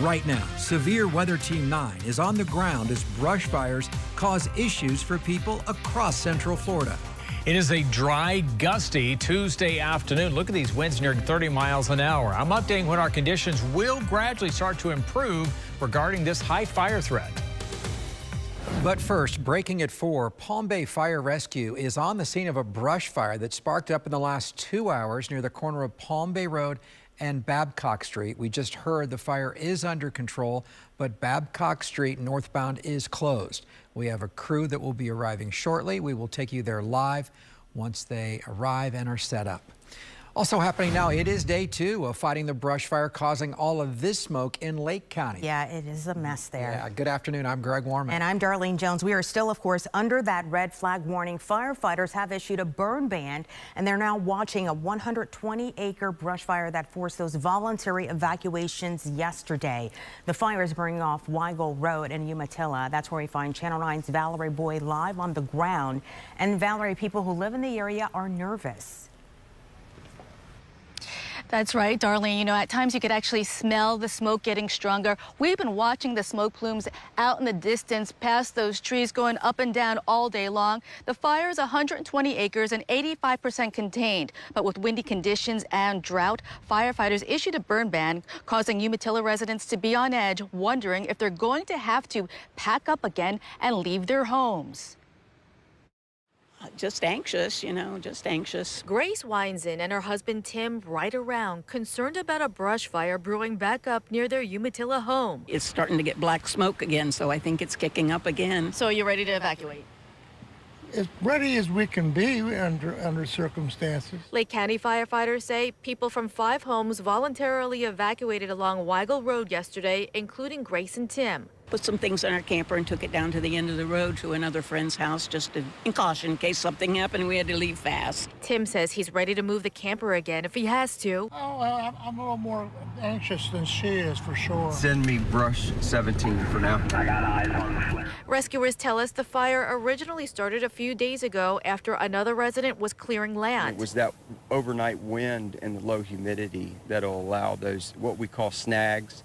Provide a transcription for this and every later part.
Right now, Severe Weather Team 9 is on the ground as brush fires cause issues for people across Central Florida. It is a dry, gusty Tuesday afternoon. Look at these winds nearing 30 miles an hour. I'm updating when our conditions will gradually start to improve regarding this high fire threat. But first, breaking at 4, Palm Bay Fire Rescue is on the scene of a brush fire that sparked up in the last 2 hours near the corner of Palm Bay Road and Babcock Street. We just heard the fire is under control, but Babcock Street northbound is closed. We have a crew that will be arriving shortly. We will take you there live once they arrive and are set up. Also happening now, it is day 2 of fighting the brush fire causing all of this smoke in Lake County. Yeah, it is a mess there. Yeah, good afternoon. I'm Greg Warman. And I'm Darlene Jones. We are still, of course, under that red flag warning. Firefighters have issued a burn ban, and they're now watching a 120-acre brush fire that forced those voluntary evacuations yesterday. The fire is burning off Weigel Road in Umatilla. That's where we find Channel 9's Valerie Boyd live on the ground. And Valerie, people who live in the area are nervous. That's right, Darlene. You know, at times you could actually smell the smoke getting stronger. We've been watching the smoke plumes out in the distance past those trees going up and down all day long. The fire is 120 acres and 85% contained. But with windy conditions and drought, firefighters issued a burn ban, causing Umatilla residents to be on edge, wondering if they're going to have to pack up again and leave their homes. Just anxious, you know, just anxious. Grace Weinzen and her husband Tim ride around, concerned about a brush fire brewing back up near their Umatilla home. It's starting to get black smoke again, so I think it's kicking up again. So you're ready to evacuate? As ready as we can be under circumstances. Lake County firefighters say people from 5 homes voluntarily evacuated along Weigel Road yesterday, including Grace and Tim. Put some things in our camper and took it down to the end of the road to another friend's house just in caution in case something happened and we had to leave fast. Tim says he's ready to move the camper again if he has to. Oh, well, I'm a little more anxious than she is, for sure. Send me brush 17 for now. I got eyes on the flare. Rescuers tell us the fire originally started a few days ago after another resident was clearing land. It was that overnight wind and the low humidity that'll allow those, what we call snags,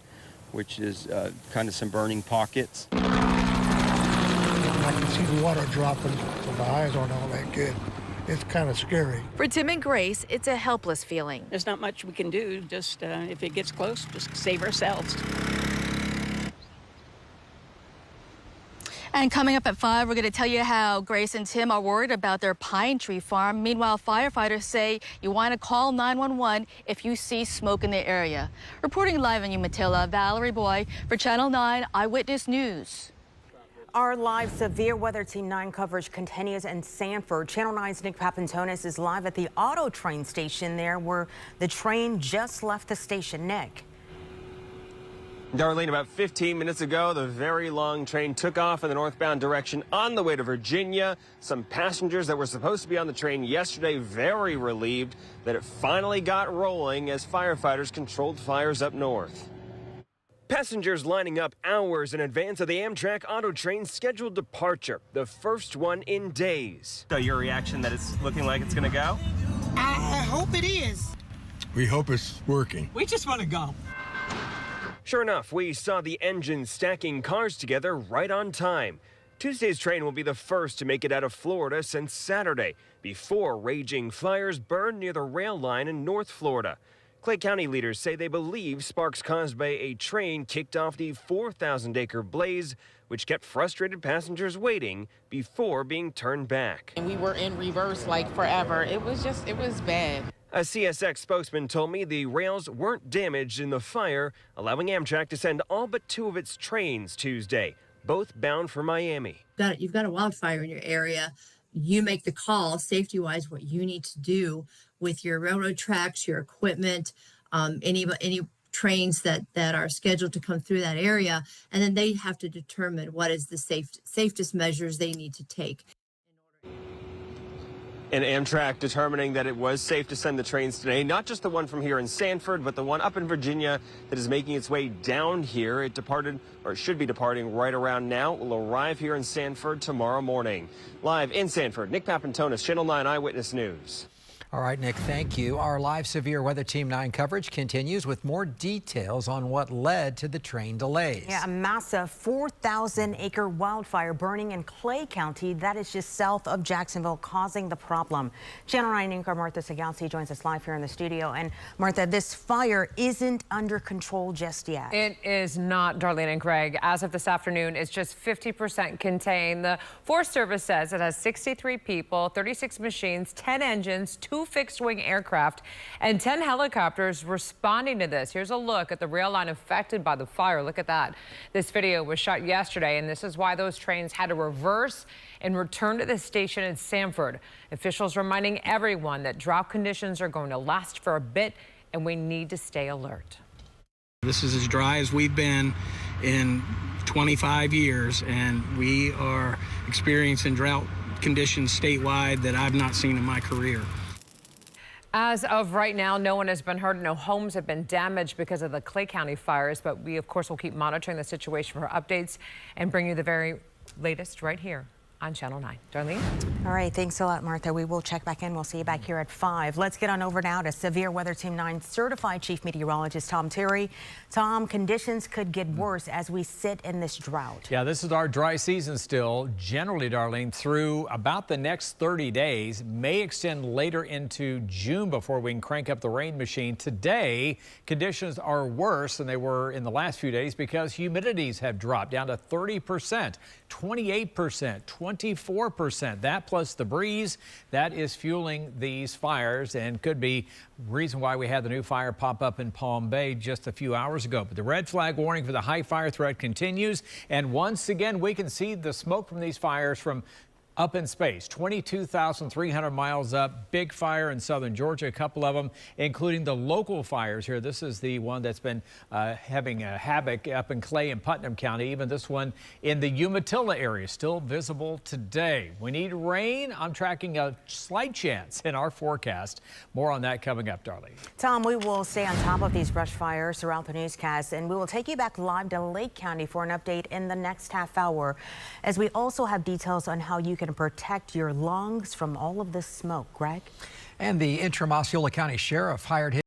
which is kind of some burning pockets. I can see the water dropping, so my eyes aren't all that good. It's kind of scary. For Tim and Grace, it's a helpless feeling. There's not much we can do, just if it gets close, just save ourselves. And coming up at 5, we're going to tell you how Grace and Tim are worried about their pine tree farm. Meanwhile, firefighters say you want to call 911 if you see smoke in the area. Reporting live in Umatilla, Valerie Boyd for Channel 9 Eyewitness News. Our live Severe Weather Team 9 coverage continues in Sanford. Channel 9's Nick Papantonis is live at the auto train station there where the train just left the station. Nick. Darlene, about 15 minutes ago, the very long train took off in the northbound direction on the way to Virginia. Some passengers that were supposed to be on the train yesterday very relieved that it finally got rolling as firefighters controlled fires up north. Passengers lining up hours in advance of the Amtrak auto train's scheduled departure, the first one in days. So your reaction that it's looking like it's going to go? I hope it is. We hope it's working. We just want to go. Sure enough, we saw the engine stacking cars together right on time. Tuesday's train will be the first to make it out of Florida since Saturday, before raging fires burned near the rail line in North Florida. Clay County leaders say they believe sparks caused by a train kicked off the 4,000-acre blaze, which kept frustrated passengers waiting before being turned back. And we were in reverse like forever. It was bad. A CSX spokesman told me the rails weren't damaged in the fire, allowing Amtrak to send all but 2 of its trains Tuesday, both bound for Miami. You've got a wildfire in your area. You make the call, safety-wise, what you need to do with your railroad tracks, your equipment, any trains that are scheduled to come through that area, and then they have to determine what is the safest measures they need to take. And Amtrak determining that it was safe to send the trains today, not just the one from here in Sanford, but the one up in Virginia that is making its way down here. It departed, or should be departing right around now. It will arrive here in Sanford tomorrow morning. Live in Sanford, Nick Papantonis, Channel 9 Eyewitness News. All right, Nick, thank you. Our live Severe Weather Team 9 coverage continues with more details on what led to the train delays. Yeah, a massive 4,000-acre wildfire burning in Clay County. That is just south of Jacksonville, causing the problem. Channel 9 anchor Martha Segalsi joins us live here in the studio. And Martha, this fire isn't under control just yet. It is not, Darlene and Greg. As of this afternoon, it's just 50% contained. The Forest Service says it has 63 people, 36 machines, 10 engines, 2 fixed-wing aircraft, and 10 helicopters responding to this. Here's a look at the rail line affected by the fire. Look at that. This video was shot yesterday, and this is why those trains had to reverse and return to the station in Sanford. Officials reminding everyone that drought conditions are going to last for a bit, and we need to stay alert. This is as dry as we've been in 25 years, and we are experiencing drought conditions statewide that I've not seen in my career. As of right now, no one has been hurt. No homes have been damaged because of the Clay County fires, but we, of course, will keep monitoring the situation for updates and bring you the very latest right here on Channel 9. Darlene? All right, thanks a lot, Martha. We will check back in. We'll see you back here at 5. Let's get on over now to Severe Weather Team 9 certified chief meteorologist Tom Terry. Tom, conditions could get worse as we sit in this drought. Yeah, this is our dry season still. Generally, Darlene, through about the next 30 days, may extend later into June before we can crank up the rain machine. Today, conditions are worse than they were in the last few days because humidities have dropped down to 30%, 28%, 24%. That plus the breeze, that is fueling these fires and could be reason why we had the new fire pop up in Palm Bay just a few hours ago. But the red flag warning for the high fire threat continues. And once again, we can see the smoke from these fires from up in space, 22,300 miles up. Big fire in southern Georgia, a couple of them, including the local fires here. This is the one that's been having a havoc up in Clay and Putnam County. Even this one in the Umatilla area, still visible today. We need rain. I'm tracking a slight chance in our forecast. More on that coming up, Darlene. Tom, we will stay on top of these brush fires throughout the newscast, and we will take you back live to Lake County for an update in the next half hour, as we also have details on how you can protect your lungs from all of this smoke. Greg? And the interim Osceola County Sheriff hired his